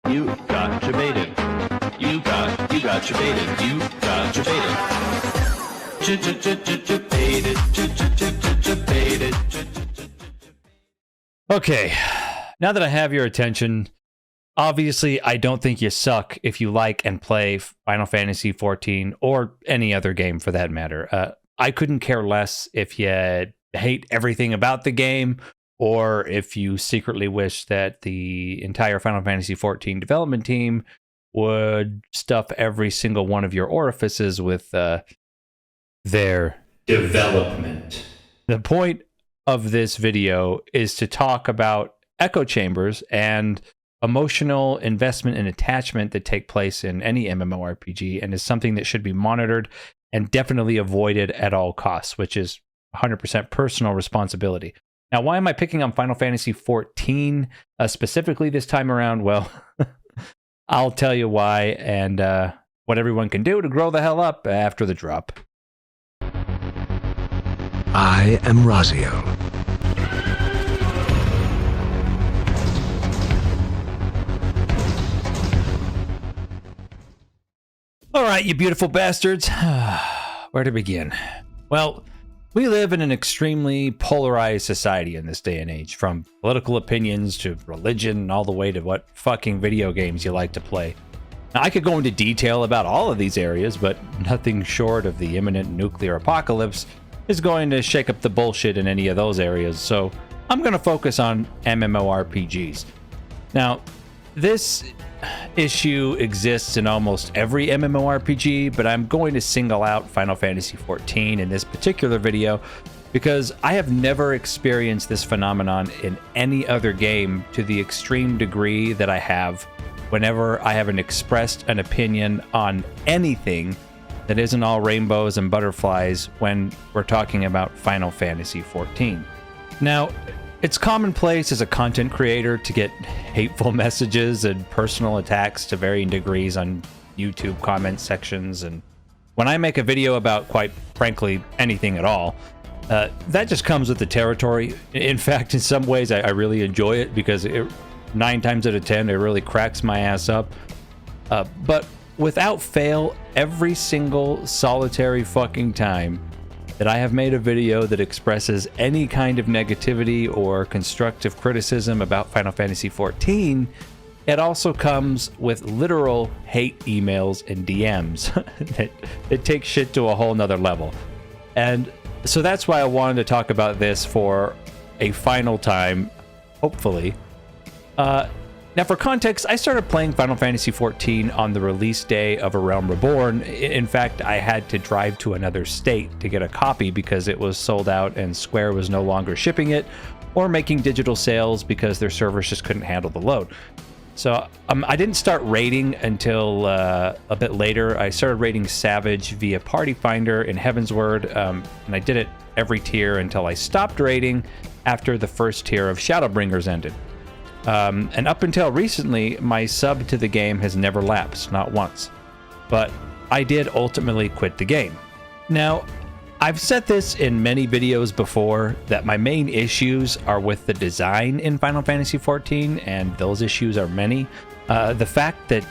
You got jabated. You got jabated. You got jabated. Jabated. Okay, now that I have your attention, obviously I don't think you suck if you like and play Final Fantasy XIV or any other game for that matter. I couldn't care less if you hate everything about the game or if you secretly wish that the entire Final Fantasy XIV development team would stuff every single one of your orifices with their development. The point of this video is to talk about echo chambers and emotional investment and attachment that take place in any MMORPG and is something that should be monitored and definitely avoided at all costs, which is 100% personal responsibility. Now, why am I picking on Final Fantasy XIV specifically this time around? Well, I'll tell you why and what everyone can do to grow the hell up after the drop. I am Razio. All right, you beautiful bastards. Where to begin? Well, we live in an extremely polarized society in this day and age, from political opinions to religion, all the way to what fucking video games you like to play. Now, I could go into detail about all of these areas, but nothing short of the imminent nuclear apocalypse is going to shake up the bullshit in any of those areas, so I'm going to focus on MMORPGs. Now, this issue exists in almost every MMORPG, but I'm going to single out Final Fantasy XIV in this particular video because I have never experienced this phenomenon in any other game to the extreme degree that I have whenever I haven't expressed an opinion on anything that isn't all rainbows and butterflies when we're talking about Final Fantasy XIV. Now, it's commonplace as a content creator to get hateful messages and personal attacks to varying degrees on YouTube comment sections, and when I make a video about, quite frankly, anything at all, that just comes with the territory. In fact, in some ways, I really enjoy it because 9 times out of 10, it really cracks my ass up. But without fail, every single solitary fucking time that I have made a video that expresses any kind of negativity or constructive criticism about Final Fantasy XIV, it also comes with literal hate emails and DMs that take shit to a whole nother level. And so that's why I wanted to talk about this for a final time, hopefully. Now, for context, I started playing Final Fantasy XIV on the release day of A Realm Reborn. In fact, I had to drive to another state to get a copy because it was sold out and Square was no longer shipping it or making digital sales because their servers just couldn't handle the load. So I didn't start raiding until a bit later. I started raiding Savage via Party Finder in Heavensward, and I did it every tier until I stopped raiding after the first tier of Shadowbringers ended. And up until recently, my sub to the game has never lapsed, not once. But I did ultimately quit the game. Now, I've said this in many videos before, that my main issues are with the design in Final Fantasy XIV, and those issues are many. The fact that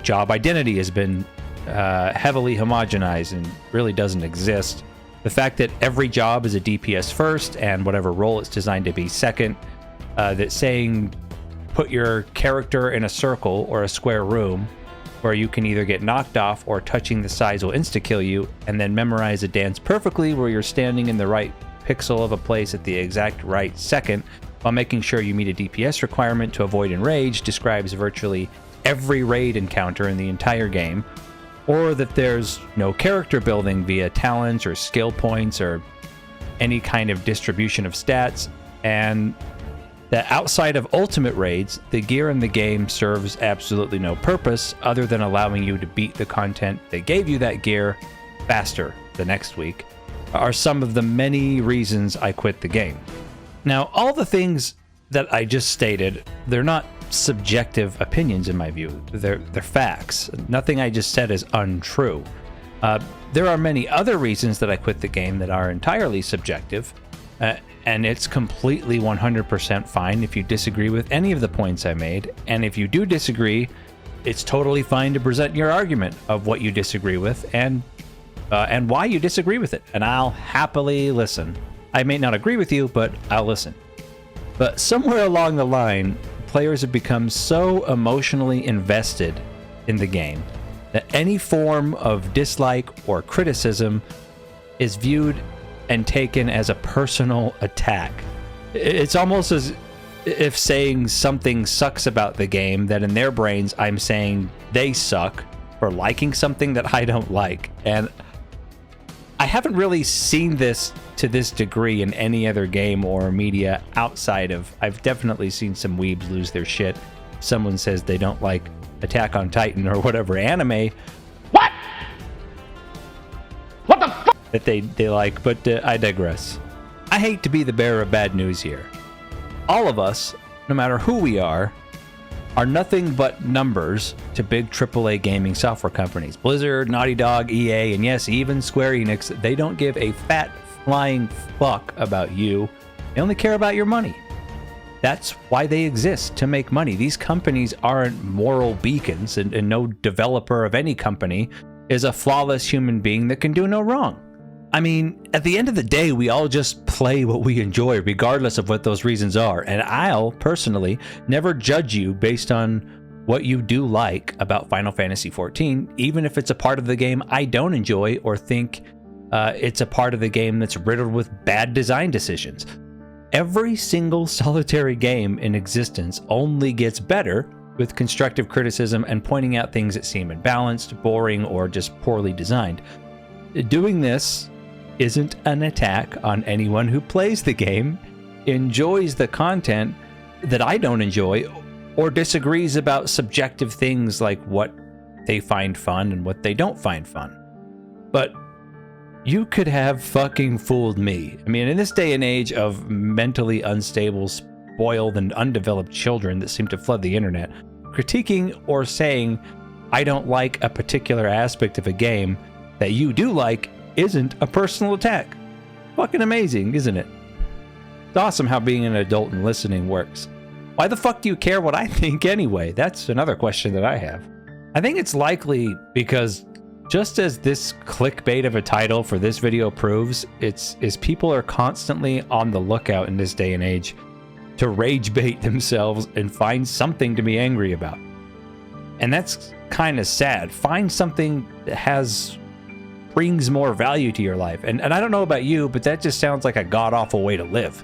job identity has been heavily homogenized and really doesn't exist. The fact that every job is a DPS first, and whatever role it's designed to be second. That saying put your character in a circle or a square room where you can either get knocked off or touching the sides will insta-kill you, and then memorize a dance perfectly where you're standing in the right pixel of a place at the exact right second while making sure you meet a DPS requirement to avoid enrage describes virtually every raid encounter in the entire game. Or that there's no character building via talents or skill points or any kind of distribution of stats, and that outside of ultimate raids, the gear in the game serves absolutely no purpose other than allowing you to beat the content that gave you that gear faster the next week, are some of the many reasons I quit the game. Now, all the things that I just stated, they're not subjective opinions in my view. They're facts. Nothing I just said is untrue. There are many other reasons that I quit the game that are entirely subjective. and it's completely 100% fine if you disagree with any of the points I made. And if you do disagree, it's totally fine to present your argument of what you disagree with and why you disagree with it. And I'll happily listen. I may not agree with you, but I'll listen. But somewhere along the line, players have become so emotionally invested in the game that any form of dislike or criticism is viewed and taken as a personal attack. It's almost as if saying something sucks about the game, that in their brains I'm saying they suck for liking something that I don't like. And I haven't really seen this to this degree in any other game or media outside of, I've definitely seen some weebs lose their shit. Someone says they don't like Attack on Titan or whatever anime. What the fuck? That they like, but I digress. I hate to be the bearer of bad news here. All of us, no matter who we are nothing but numbers to big AAA gaming software companies. Blizzard, Naughty Dog, EA, and yes, even Square Enix. They don't give a fat flying fuck about you. They only care about your money. That's why they exist, to make money. These companies aren't moral beacons, and no developer of any company is a flawless human being that can do no wrong. I mean, at the end of the day, we all just play what we enjoy, regardless of what those reasons are. And I'll personally never judge you based on what you do like about Final Fantasy XIV, even if it's a part of the game I don't enjoy or think it's a part of the game that's riddled with bad design decisions. Every single solitary game in existence only gets better with constructive criticism and pointing out things that seem imbalanced, boring, or just poorly designed. Doing this isn't an attack on anyone who plays the game, enjoys the content that I don't enjoy, or disagrees about subjective things like what they find fun and what they don't find fun. But you could have fucking fooled me. I mean, in this day and age of mentally unstable, spoiled, and undeveloped children that seem to flood the internet, critiquing or saying, I don't like a particular aspect of a game that you do like isn't a personal attack. Fucking amazing, isn't it? It's awesome how being an adult and listening works. Why the fuck do you care what I think anyway? That's another question that I have. I think it's likely because just as this clickbait of a title for this video proves, is people are constantly on the lookout in this day and age to rage bait themselves and find something to be angry about. And that's kind of sad. Find something that brings more value to your life. And I don't know about you, but that just sounds like a god-awful way to live.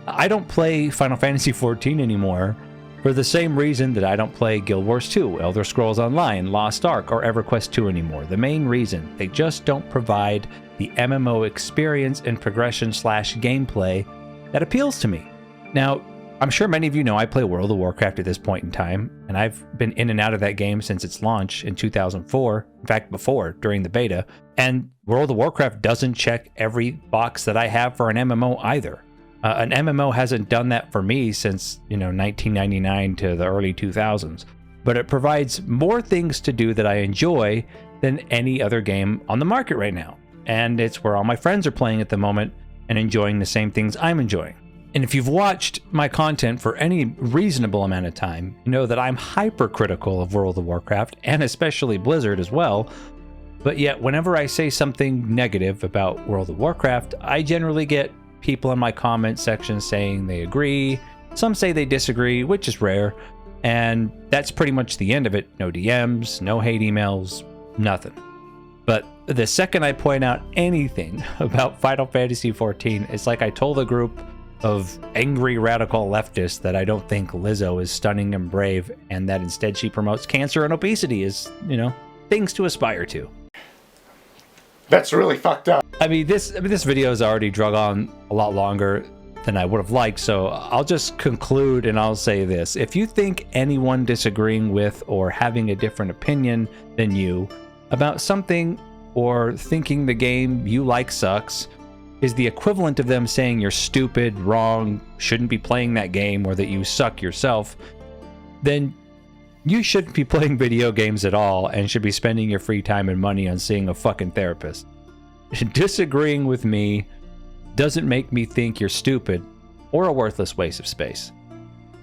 I don't play Final Fantasy XIV anymore for the same reason that I don't play Guild Wars 2, Elder Scrolls Online, Lost Ark, or EverQuest 2 anymore. The main reason, they just don't provide the MMO experience and progression/gameplay that appeals to me. Now, I'm sure many of you know I play World of Warcraft at this point in time, and I've been in and out of that game since its launch in 2004, in fact before, during the beta, and World of Warcraft doesn't check every box that I have for an MMO either. An MMO hasn't done that for me since, 1999 to the early 2000s, but it provides more things to do that I enjoy than any other game on the market right now. And it's where all my friends are playing at the moment and enjoying the same things I'm enjoying. And if you've watched my content for any reasonable amount of time, you know that I'm hypercritical of World of Warcraft, and especially Blizzard as well. But yet, whenever I say something negative about World of Warcraft, I generally get people in my comment section saying they agree. Some say they disagree, which is rare. And that's pretty much the end of it. No DMs, no hate emails, nothing. But the second I point out anything about Final Fantasy XIV, it's like I told a group of angry radical leftists that I don't think Lizzo is stunning and brave, and that instead she promotes cancer and obesity as, things to aspire to. That's really fucked up. I mean, this video has already drug on a lot longer than I would have liked, so I'll just conclude and I'll say this. If you think anyone disagreeing with or having a different opinion than you about something, or thinking the game you like sucks, is the equivalent of them saying you're stupid, wrong, shouldn't be playing that game, or that you suck yourself, then you shouldn't be playing video games at all and should be spending your free time and money on seeing a fucking therapist. Disagreeing with me doesn't make me think you're stupid or a worthless waste of space.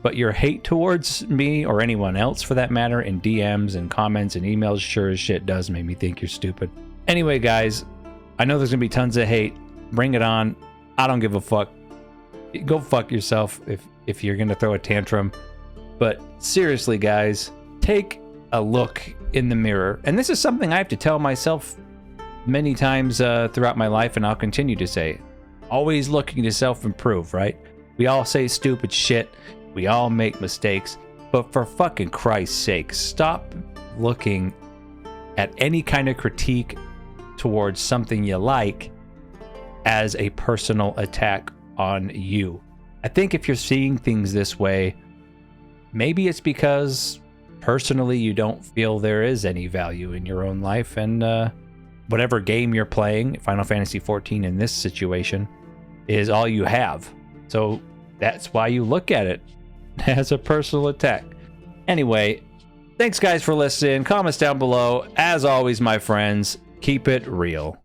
But your hate towards me, or anyone else for that matter, in DMs and comments and emails sure as shit does make me think you're stupid. Anyway, guys, I know there's gonna be tons of hate. Bring it on. I don't give a fuck. Go fuck yourself if you're gonna throw a tantrum. But seriously, guys, take a look in the mirror. And this is something I have to tell myself many times throughout my life, and I'll continue to say. Always looking to self-improve, right? We all say stupid shit. We all make mistakes. But for fucking Christ's sake, stop looking at any kind of critique towards something you like as a personal attack on you. I think if you're seeing things this way, maybe it's because personally you don't feel there is any value in your own life, and whatever game you're playing, Final Fantasy XIV in this situation, is all you have. So that's why you look at it as a personal attack. Anyway, thanks guys for listening. Comments down below. As always, my friends, keep it real.